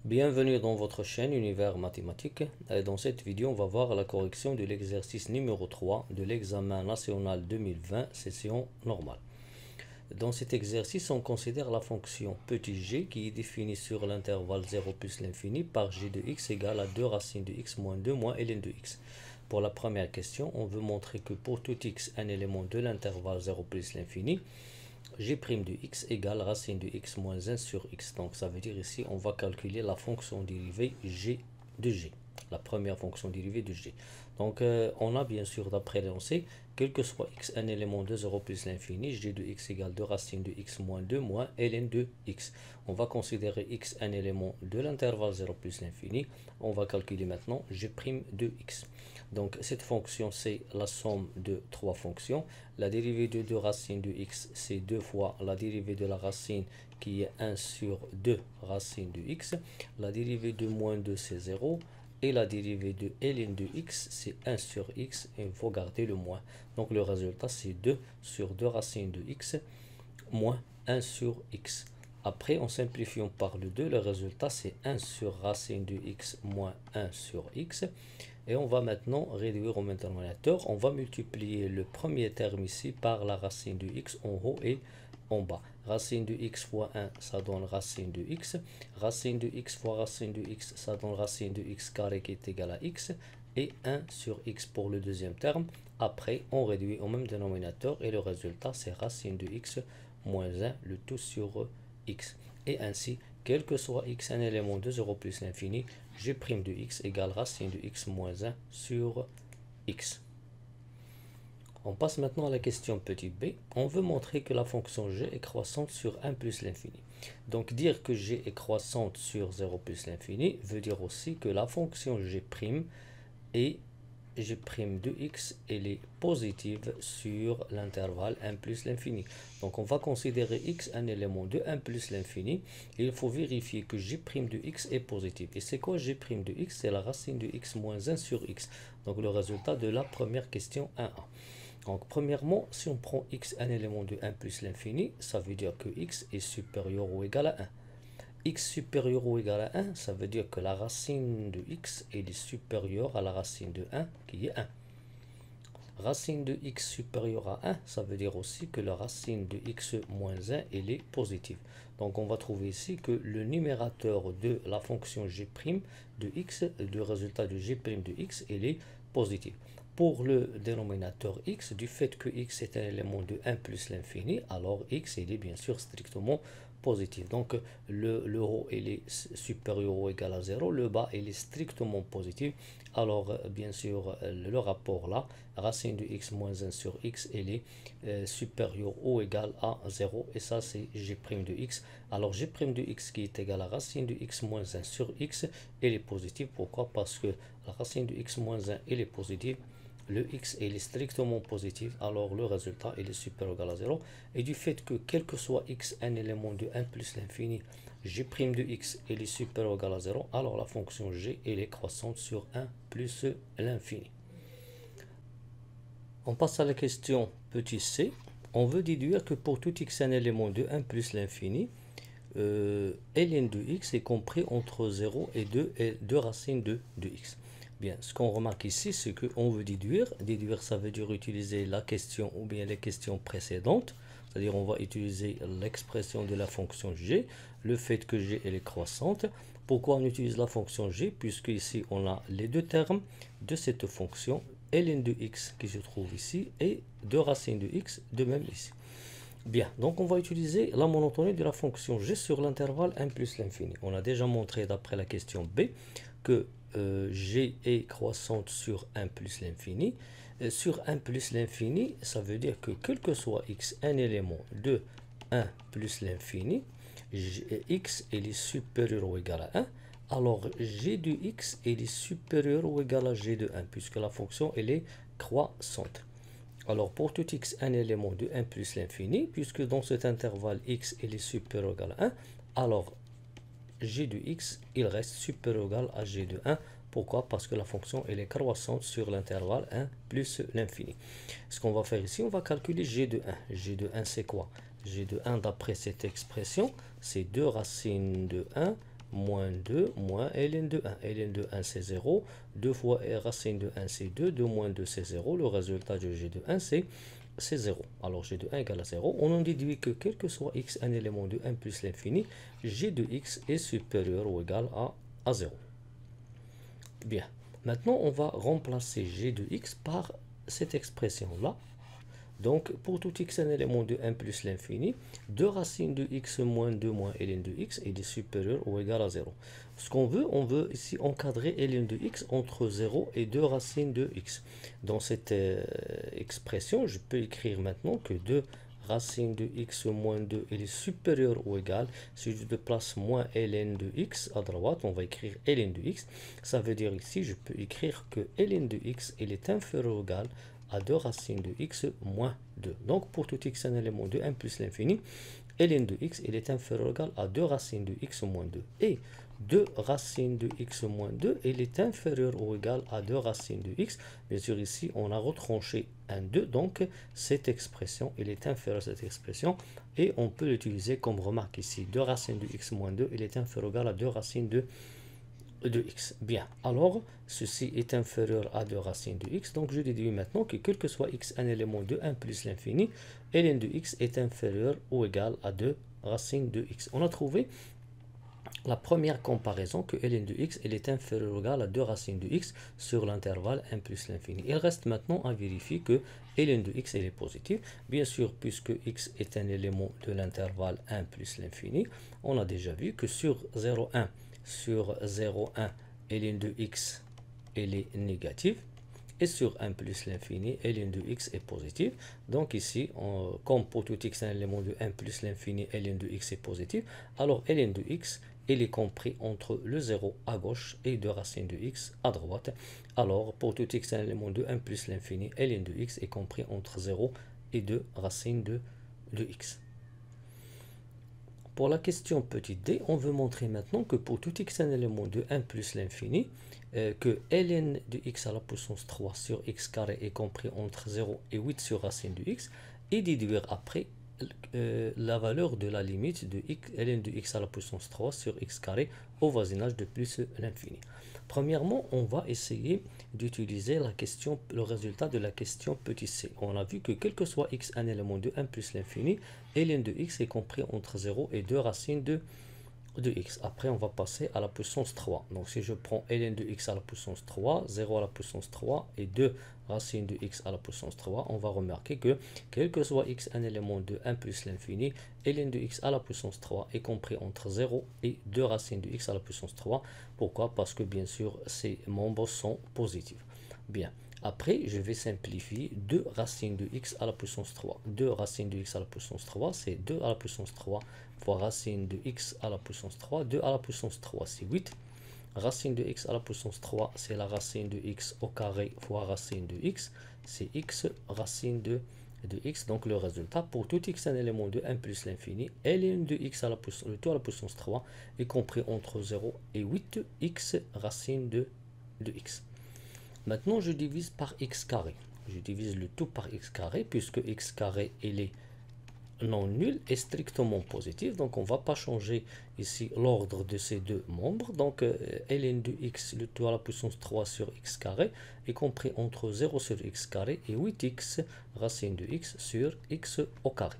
Bienvenue dans votre chaîne Univers Mathématique. Et dans cette vidéo, on va voir la correction de l'exercice numéro 3 de l'examen national 2020, session normale. Dans cet exercice, on considère la fonction petit g qui est définie sur l'intervalle 0 plus l'infini par g de x égale à 2 racines de x moins 2 moins ln de x. Pour la première question, on veut montrer que pour tout x, un élément de l'intervalle 0 plus l'infini, g' de x égale racine de x moins 1 sur x. Donc ça veut dire ici, on va calculer la fonction dérivée g de g, la première fonction dérivée de g. Donc on a bien sûr d'après l'énoncé, quel que soit x un élément de 0 plus l'infini, g de x égale 2 racine de x moins 2 moins ln de x. On va considérer x un élément de l'intervalle 0 plus l'infini. On va calculer maintenant g' de x. Donc cette fonction c'est la somme de trois fonctions. La dérivée de 2 racines de x c'est 2 fois la dérivée de la racine qui est 1 sur 2 racines de x. La dérivée de moins 2 c'est 0. Et la dérivée de ln de x, c'est 1 sur x, et il faut garder le moins. Donc le résultat, c'est 2 sur 2 racines de x, moins 1 sur x. Après, en simplifiant par le 2, le résultat, c'est 1 sur racine de x, moins 1 sur x. Et on va maintenant réduire au même dénominateur. On va multiplier le premier terme ici par la racine de x en haut et en bas. Racine de x fois 1, ça donne racine de x. Racine de x fois racine de x, ça donne racine de x carré qui est égal à x. Et 1 sur x pour le deuxième terme. Après, on réduit au même dénominateur et le résultat, c'est racine de x moins 1, le tout sur x. Et ainsi, quel que soit x un élément de 0 plus l'infini, g' de x égale racine de x moins 1 sur x. On passe maintenant à la question petit b. On veut montrer que la fonction g est croissante sur 1 plus l'infini. Donc dire que g est croissante sur 0 plus l'infini veut dire aussi que la fonction g' est g' de x, elle est positive sur l'intervalle 1 plus l'infini. Donc on va considérer x un élément de 1 plus l'infini. Il faut vérifier que g' de x est positive. Et c'est quoi g' de x? C'est la racine de x moins 1 sur x. Donc le résultat de la première question 1a. Donc premièrement, si on prend x un élément de 1 plus l'infini, ça veut dire que x est supérieur ou égal à 1. X supérieur ou égal à 1, ça veut dire que la racine de x est supérieure à la racine de 1 qui est 1. Racine de x supérieure à 1, ça veut dire aussi que la racine de x moins 1 elle est positive. Donc on va trouver ici que le numérateur de la fonction g' de x, le résultat de g' de x, elle est positif. Pour le dénominateur x, du fait que x est un élément de 1 plus l'infini, alors x il est bien sûr strictement positif. Donc le haut il est supérieur ou égal à 0, le bas il est strictement positif. Alors bien sûr le rapport là, racine de x moins 1 sur x, il est supérieur ou égal à 0, et ça c'est g' de x. Alors g' de x qui est égal à racine de x moins 1 sur x, il est positif. Pourquoi? Parce que la racine de x moins 1 il est positive. Le x est strictement positif, alors le résultat est supérieur ou égal à 0. Et du fait que quel que soit x un élément de 1 plus l'infini, g' de x est supérieur ou égal à 0, alors la fonction g elle est croissante sur 1 plus l'infini. On passe à la question petit c. On veut déduire que pour tout x un élément de 1 plus l'infini, ln de x est compris entre 0 et 2 et 2 racines de x. Bien, ce qu'on remarque ici, c'est qu'on veut déduire. Déduire, ça veut dire utiliser la question ou bien les questions précédentes. C'est-à-dire, on va utiliser l'expression de la fonction g, le fait que g elle est croissante. Pourquoi on utilise la fonction g? Puisque ici, on a les deux termes de cette fonction, ln de x qui se trouve ici, et 2 racines de x, de même ici. Bien, donc on va utiliser la monotonie de la fonction g sur l'intervalle 1 plus l'infini. On a déjà montré d'après la question b que g est croissante sur 1 plus l'infini. Sur 1 plus l'infini, ça veut dire que quel que soit x, un élément de 1 plus l'infini, x est supérieur ou égal à 1. Alors g de x est supérieur ou égal à g de 1, puisque la fonction elle est croissante. Alors pour tout x un élément de 1 plus l'infini, puisque dans cet intervalle x est supérieur ou égal à 1, alors g de x, il reste supérieur ou égal à g de 1. Pourquoi? Parce que la fonction elle est croissante sur l'intervalle 1 plus l'infini. Ce qu'on va faire ici, on va calculer g de 1. G de 1 c'est quoi? G de 1 d'après cette expression, c'est 2 racines de 1 moins 2 moins ln de 1. ln de 1 c'est 0, 2 fois racine de 1 c'est 2, 2 moins 2 c'est 0, le résultat de g de 1 c'est 0. Alors g de 1 égale à 0, on en déduit que quel que soit x un élément de 1 plus l'infini, g de x est supérieur ou égal à 0. Bien, maintenant on va remplacer g de x par cette expression-là. Donc, pour tout x un élément de 1 plus l'infini, 2 racines de x moins 2 moins ln de x est supérieur ou égal à 0. Ce qu'on veut, on veut ici encadrer ln de x entre 0 et 2 racines de x. Dans cette expression, je peux écrire maintenant que 2 racines de x moins 2 est supérieur ou égal. Si je déplace moins ln de x à droite, on va écrire ln de x. Ça veut dire ici, je peux écrire que ln de x est inférieur ou égal à 2 racines de x moins 2. Donc, pour tout x un élément de 1 plus l'infini, ln de x est inférieur ou égal à 2 racines de x moins 2. Et 2 racines de x moins 2, elle est inférieure ou égale à 2 racines de x. Bien sûr, ici, on a retranché un 2. Donc, cette expression, elle est inférieure à cette expression. Et on peut l'utiliser comme remarque ici. 2 racines de x moins 2, elle est inférieure ou égale à 2 racines de x. Bien, alors ceci est inférieur à 2 racines de x, donc je déduis maintenant que quel que soit x un élément de 1 plus l'infini, ln de x est inférieur ou égal à 2 racines de x. On a trouvé la première comparaison que ln de x elle est inférieur ou égal à 2 racines de x sur l'intervalle 1 plus l'infini. Il reste maintenant à vérifier que ln de x elle est positive. Bien sûr, puisque x est un élément de l'intervalle 1 plus l'infini, on a déjà vu que sur 0,1 sur 0,1, ln de x, elle est négative. Et sur 1 plus l'infini, ln de x est positive. Donc ici, comme pour tout x un élément de 1 plus l'infini, ln de x est positive. Alors ln de x, il est compris entre le 0 à gauche et 2 racines de x à droite. Alors pour tout x un élément de 1 plus l'infini, ln de x est compris entre 0 et 2 racines de x. Pour la question petit d, on veut montrer maintenant que pour tout x un élément de 1 plus l'infini, que ln de x à la puissance 3 sur x carré est compris entre 0 et 8 sur racine de x, et déduire après la valeur de la limite de ln de x à la puissance 3 sur x carré au voisinage de plus l'infini. Premièrement, on va essayer d'utiliser le résultat de la question petit c. On a vu que quel que soit x un élément de 1 plus l'infini, ln de x est compris entre 0 et 2 racines de x. Après, on va passer à la puissance 3. Donc, si je prends ln de x à la puissance 3, 0 à la puissance 3 et 2 racines de x à la puissance 3, on va remarquer que quel que soit x un élément de 1 plus l'infini, ln de x à la puissance 3 est compris entre 0 et 2 racines de x à la puissance 3. Pourquoi? Parce que bien sûr, ces membres sont positifs. Bien. Après, je vais simplifier 2 racines de x à la puissance 3. 2 racines de x à la puissance 3, c'est 2 à la puissance 3 fois racine de x à la puissance 3. 2 à la puissance 3, c'est 8. Racine de x à la puissance 3, c'est la racine de x au carré fois racine de x. C'est x racine de x. Donc, le résultat, pour tout x un élément de 1 plus l'infini, ln de x à la puissance, le tout à la puissance 3 est compris entre 0 et 8 x racine de x. Maintenant, je divise par x carré. Je divise le tout par x carré, puisque x carré, il est non nul et strictement positif. Donc, on ne va pas changer ici l'ordre de ces deux membres. Donc, ln de x, le tout à la puissance 3 sur x carré, est compris entre 0 sur x carré et 8x racine de x sur x au carré.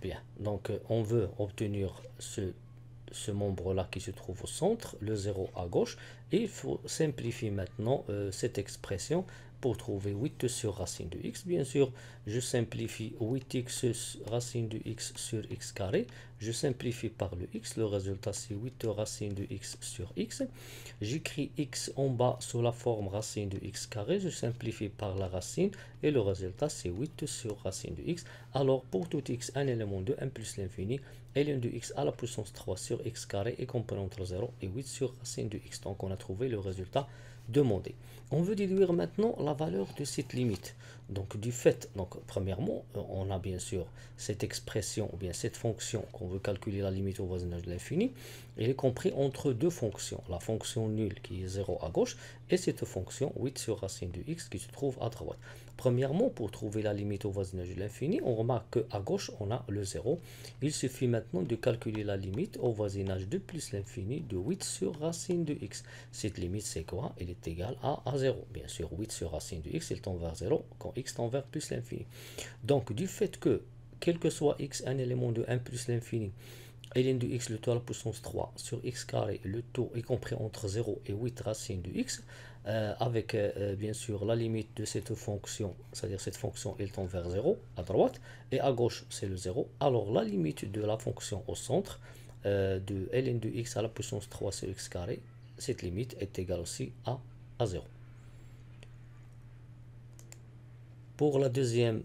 Bien, donc on veut obtenir ce membre-là qui se trouve au centre, le 0 à gauche, et il faut simplifier maintenant cette expression pour trouver 8 sur racine de x. Bien sûr, je simplifie 8x racine de x sur x carré, je simplifie par le x, le résultat c'est 8 racine de x sur x. J'écris x en bas sous la forme racine de x carré, je simplifie par la racine, et le résultat c'est 8 sur racine de x. Alors pour tout x, un élément de 1 plus l'infini, ln de x à la puissance 3 sur x carré est compris entre 0 et 8 sur racine de x. Donc on a trouvé le résultat demandé. On veut déduire maintenant la valeur de cette limite. Donc du fait, donc premièrement, on a bien sûr cette expression ou bien cette fonction qu'on veut calculer la limite au voisinage de l'infini. Elle est comprise entre deux fonctions, la fonction nulle qui est 0 à gauche et cette fonction 8 sur racine de x qui se trouve à droite. Premièrement, pour trouver la limite au voisinage de l'infini, on remarque qu'à gauche, on a le 0. Il suffit maintenant de calculer la limite au voisinage de plus l'infini de 8 sur racine de x. Cette limite, c'est quoi? Elle est égale à 0. Bien sûr, 8 sur racine de x, elle tend vers 0 quand x tend vers plus l'infini. Donc, du fait que, quel que soit x, un élément de 1 plus l'infini, ln de x, le taux à la puissance 3 sur x carré, le taux est compris entre 0 et 8 racine de x, avec bien sûr la limite de cette fonction, c'est-à-dire cette fonction elle tend vers 0 à droite, et à gauche c'est le 0, alors la limite de la fonction au centre de ln de x à la puissance 3 sur x carré, cette limite est égale aussi à 0. Pour la deuxième,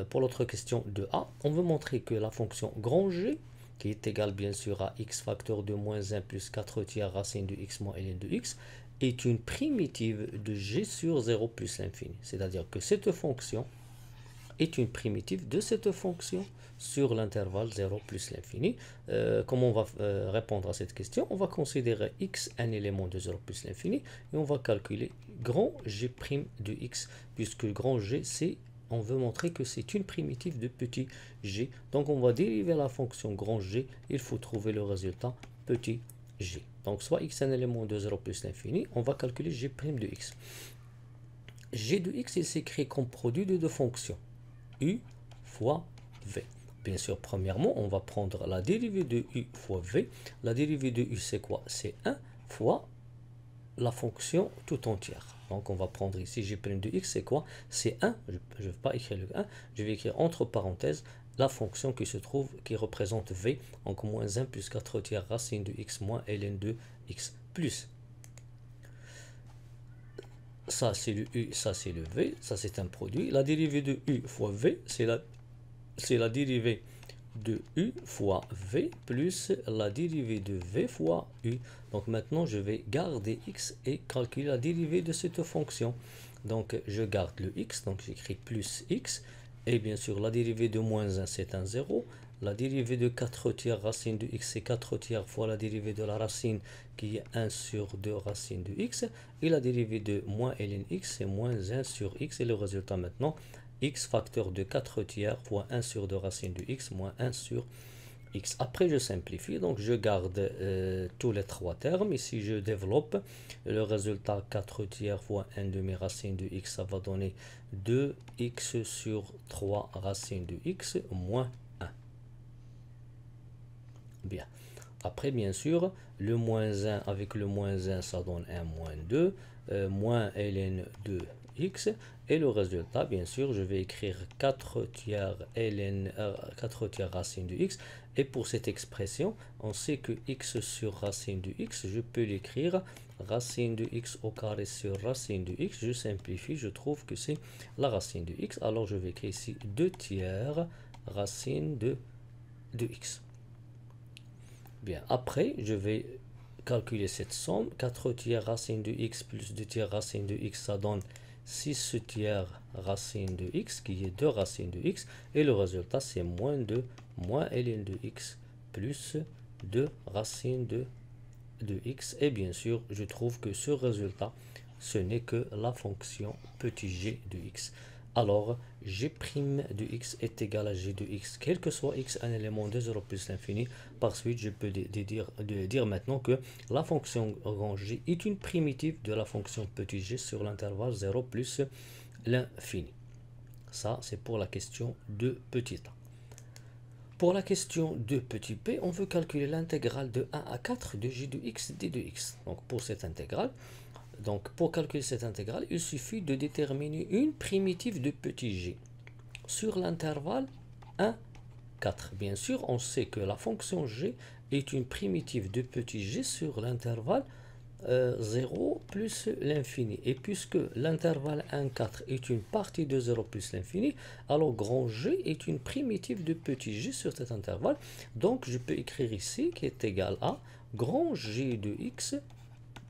pour l'autre question de A, on veut montrer que la fonction grand G, qui est égale bien sûr à x facteur de moins 1 plus 4 tiers racine de x moins ln de x, est une primitive de g sur 0 plus l'infini. C'est-à-dire que cette fonction est une primitive de cette fonction sur l'intervalle 0 plus l'infini. Comment on va répondre à cette question? On va considérer x un élément de 0 plus l'infini et on va calculer grand g' de x, puisque grand g, c'est, on veut montrer que c'est une primitive de petit g. Donc on va dériver la fonction grand g, il faut trouver le résultat petit g. Donc soit x un élément de 0 plus l'infini, on va calculer g' de x. G de x, il s'écrit comme produit de deux fonctions, u fois v. Bien sûr, premièrement, on va prendre la dérivée de u fois v. La dérivée de u, c'est quoi? C'est 1 fois la fonction tout entière. Donc on va prendre ici g' de x, c'est quoi? C'est 1, je ne vais pas écrire le 1, je vais écrire entre parenthèses la fonction qui se trouve, qui représente v, donc moins 1 plus 4 tiers racine de x moins ln de x, plus. Ça c'est le u, ça c'est le v, ça c'est un produit. La dérivée de u fois v, c'est la dérivée de u fois v plus la dérivée de v fois u. Donc maintenant je vais garder x et calculer la dérivée de cette fonction. Donc je garde le x, donc j'écris plus x, et bien sûr la dérivée de moins 1 c'est un 0. La dérivée de 4 tiers racine de x, c'est 4 tiers fois la dérivée de la racine qui est 1 sur 2 racine de x. Et la dérivée de moins ln x, c'est moins 1 sur x. Et le résultat maintenant, x facteur de 4 tiers fois 1 sur 2 racine de x moins 1 sur x. Après, je simplifie, donc je garde tous les trois termes. Ici, je développe le résultat 4 tiers fois 1 demi racine de x. Ça va donner 2x sur 3 racine de x moins 1. Bien. Après, bien sûr, le moins 1 avec le moins 1, ça donne 1 moins 2, moins ln de x. Et le résultat, bien sûr, je vais écrire 4 tiers ln, 4 tiers racine de x. Et pour cette expression, on sait que x sur racine de x, je peux l'écrire racine de x au carré sur racine de x. Je simplifie, je trouve que c'est la racine de x. Alors, je vais écrire ici 2 tiers racine de x. Bien, après, je vais calculer cette somme. 4 tiers racine de x plus 2 tiers racine de x, ça donne 6 tiers racine de x, qui est 2 racines de x. Et le résultat, c'est moins 2, moins ln de x, plus 2 racine de x. Et bien sûr, je trouve que ce résultat, ce n'est que la fonction petit g de x. Alors, g' de x est égal à g de x, quel que soit x, un élément de 0 plus l'infini. Par suite, je peux dire maintenant que la fonction grand g est une primitive de la fonction petit g sur l'intervalle 0 plus l'infini. Ça, c'est pour la question de petit a. Pour la question de petit p, on veut calculer l'intégrale de 1 à 4 de g de x d de x. Donc, pour cette intégrale, donc, pour calculer cette intégrale, il suffit de déterminer une primitive de petit g sur l'intervalle 1, 4. Bien sûr, on sait que la fonction g est une primitive de petit g sur l'intervalle 0 plus l'infini. Et puisque l'intervalle 1, 4 est une partie de 0 plus l'infini, alors grand g est une primitive de petit g sur cet intervalle. Donc, je peux écrire ici qui est égal à grand g de x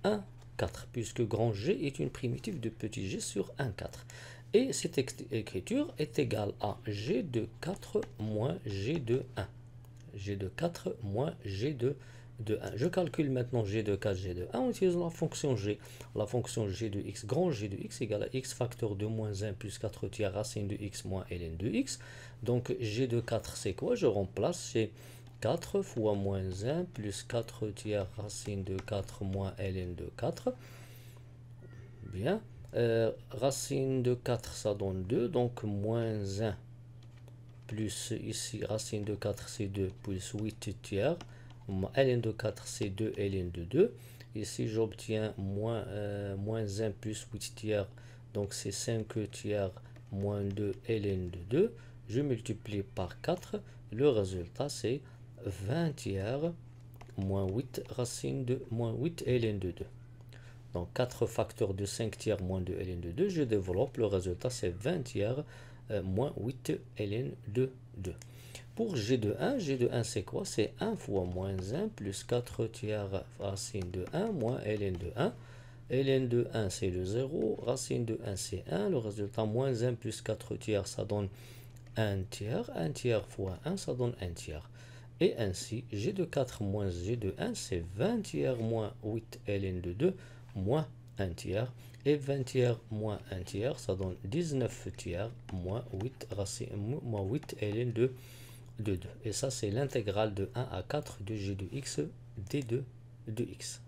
1, 4, puisque grand g est une primitive de petit g sur 1, 4. Et cette écriture est égale à g de 4 moins g de 1. G de 4 moins g de 1. Je calcule maintenant g de 4, g de 1 en utilisant la fonction g. La fonction g de x, grand G de x égale à x facteur de moins 1 plus 4 tiers racine de x moins ln de x. Donc g de 4 c'est quoi? Je remplace, c'est 4 fois moins 1 plus 4 tiers racine de 4 moins ln de 4. Bien. Racine de 4 ça donne 2, donc moins 1 plus ici racine de 4 c'est 2 plus 8 tiers, ln de 4 c'est 2 ln de 2. Ici j'obtiens moins 1 plus 8 tiers, donc c'est 5 tiers moins 2 ln de 2. Je multiplie par 4, le résultat c'est 20 tiers moins 8 racine de moins 8 ln de 2. Donc 4 facteurs de 5 tiers moins 2 ln de 2, je développe, le résultat c'est 20 tiers moins 8 ln de 2. Pour g de 1 c'est quoi? C'est 1 fois moins 1 plus 4 tiers racine de 1 moins ln de 1. ln de 1 c'est le 0, racine de 1 c'est 1, le résultat moins 1 plus 4 tiers ça donne 1 tiers fois 1 ça donne 1 tiers. Et ainsi, g de 4 moins g de 1 c'est 20 tiers moins 8 ln de 2 moins 1 tiers. Et 20 tiers moins 1 tiers, ça donne 19 tiers moins 8 ln de 2. Et ça, c'est l'intégrale de 1 à 4 de g de x d de x.